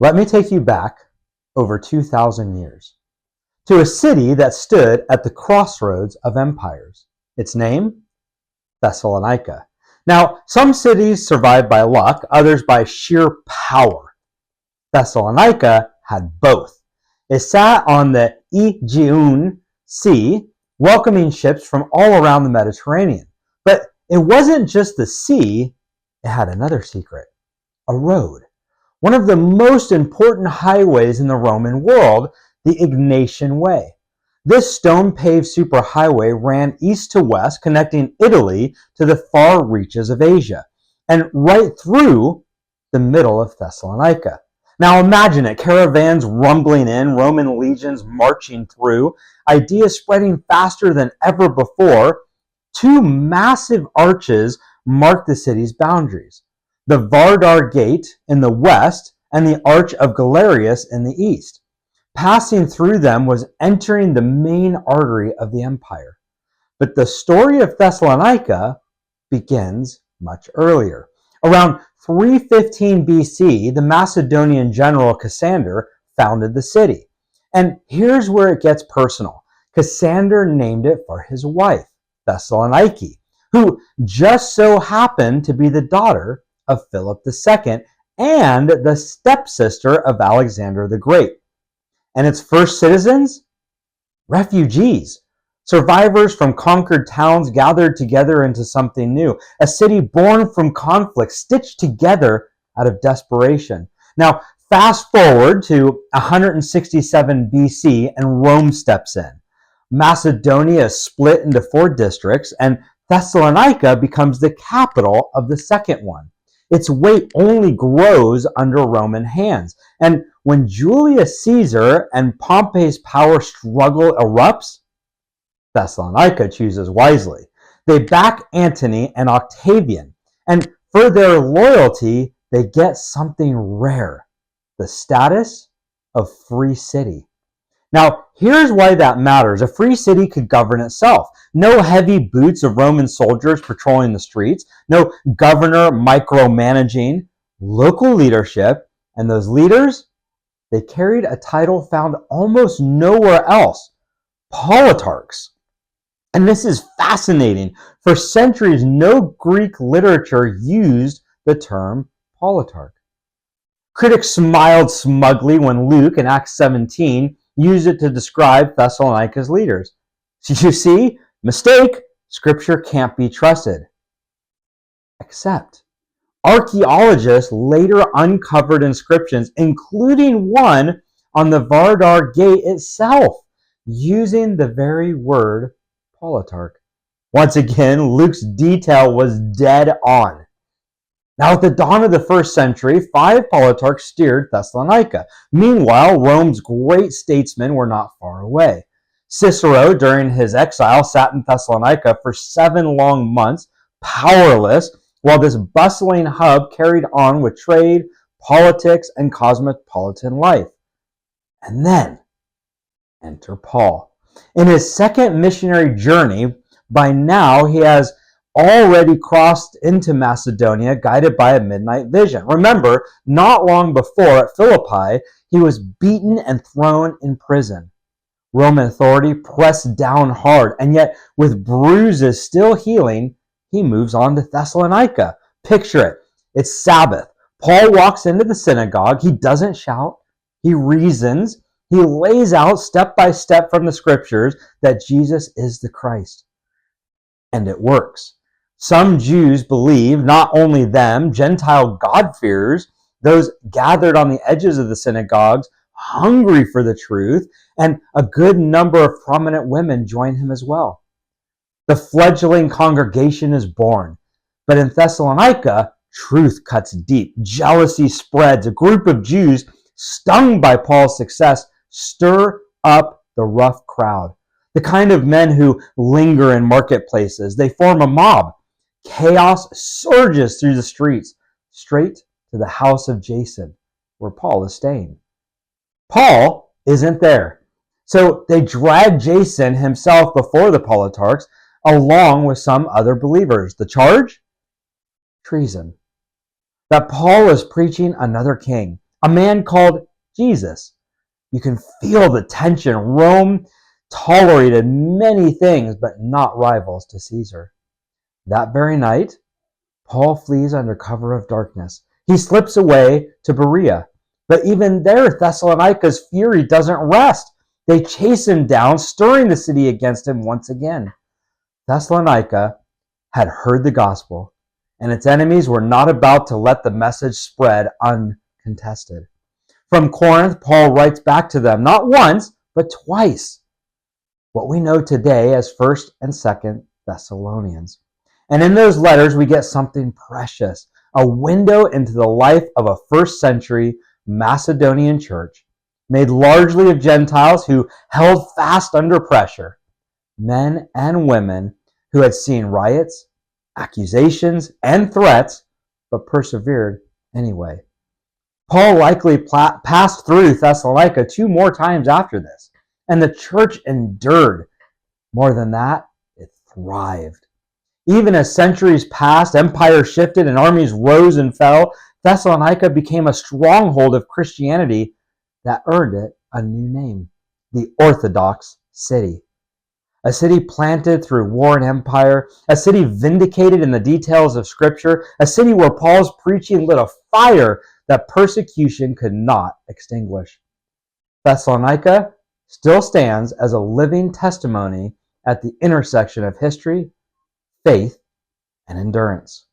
Let me take you back over 2,000 years to a city that stood at the crossroads of empires. Its name? Thessalonica. Now, some cities survived by luck, others by sheer power. Thessalonica had both. It sat on the Aegean Sea, welcoming ships from all around the Mediterranean. But it wasn't just the sea, it had another secret: a road. One of the most important highways in the Roman world, the Egnatian Way. This stone-paved superhighway ran east to west, connecting Italy to the far reaches of Asia, and right through the middle of Thessalonica. Now imagine it, caravans rumbling in, Roman legions marching through, ideas spreading faster than ever before. Two massive arches mark the city's boundaries: the Vardar Gate in the west and the Arch of Galerius in the east. Passing through them was entering the main artery of the empire. But the story of Thessalonica begins much earlier. Around 315 BC, the Macedonian general Cassander founded the city. And here's where it gets personal. Cassander named it for his wife, Thessalonike, who just so happened to be the daughter of Philip II and the stepsister of Alexander the Great. And its first citizens? Refugees. Survivors from conquered towns gathered together into something new. A city born from conflict, stitched together out of desperation. Now, fast forward to 167 BC and Rome steps in. Macedonia is split into 4 districts, and Thessalonica becomes the capital of the second one. Its weight only grows under Roman hands. And when Julius Caesar and Pompey's power struggle erupts, Thessalonica chooses wisely. They back Antony and Octavian, and for their loyalty, they get something rare: the status of free city. Now, here's why that matters. A free city could govern itself. No heavy boots of Roman soldiers patrolling the streets. No governor micromanaging. Local leadership. And those leaders, they carried a title found almost nowhere else: politarchs. And this is fascinating. For centuries, no Greek literature used the term politarch. Critics smiled smugly when Luke in Acts 17 used it to describe Thessalonica's leaders. So you see, mistake, scripture can't be trusted. Except archaeologists later uncovered inscriptions, including one on the Vardar Gate itself, using the very word politarch. Once again, Luke's detail was dead on. Now, at the dawn of the first century, 5 politarchs steered Thessalonica. Meanwhile, Rome's great statesmen were not far away. Cicero, during his exile, sat in Thessalonica for 7 long months, powerless, while this bustling hub carried on with trade, politics, and cosmopolitan life. And then, enter Paul. In his second missionary journey, by now he has already crossed into Macedonia, guided by a midnight vision. Remember, not long before at Philippi, he was beaten and thrown in prison. Roman authority pressed down hard, and yet with bruises still healing, he moves on to Thessalonica. Picture it. It's Sabbath. Paul walks into the synagogue. He doesn't shout. He reasons. He lays out step by step from the scriptures that Jesus is the Christ. And it works. Some Jews believe, not only them, Gentile God-fearers, those gathered on the edges of the synagogues, hungry for the truth, and a good number of prominent women join him as well. The fledgling congregation is born. But in Thessalonica, truth cuts deep. Jealousy spreads. A group of Jews, stung by Paul's success, stir up the rough crowd. The kind of men who linger in marketplaces. They form a mob. Chaos surges through the streets, straight to the house of Jason, where Paul is staying. Paul isn't there. So they drag Jason himself before the politarchs, along with some other believers. The charge? Treason. That Paul is preaching another king, a man called Jesus. You can feel the tension. Rome tolerated many things, but not rivals to Caesar. That very night, Paul flees under cover of darkness. He slips away to Berea. But even there, Thessalonica's fury doesn't rest. They chase him down, stirring the city against him once again. Thessalonica had heard the gospel, and its enemies were not about to let the message spread uncontested. From Corinth, Paul writes back to them, not once, but twice, what we know today as 1st and 2nd Thessalonians. And in those letters, we get something precious, a window into the life of a first century Macedonian church, made largely of Gentiles who held fast under pressure, men and women who had seen riots, accusations, and threats, but persevered anyway. Paul likely passed through Thessalonica 2 more times after this, and the church endured. More than that, it thrived. Even as centuries passed, empires shifted, and armies rose and fell, Thessalonica became a stronghold of Christianity that earned it a new name, the Orthodox city. A city planted through war and empire, a city vindicated in the details of Scripture, a city where Paul's preaching lit a fire that persecution could not extinguish. Thessalonica still stands as a living testimony at the intersection of history, faith, and endurance.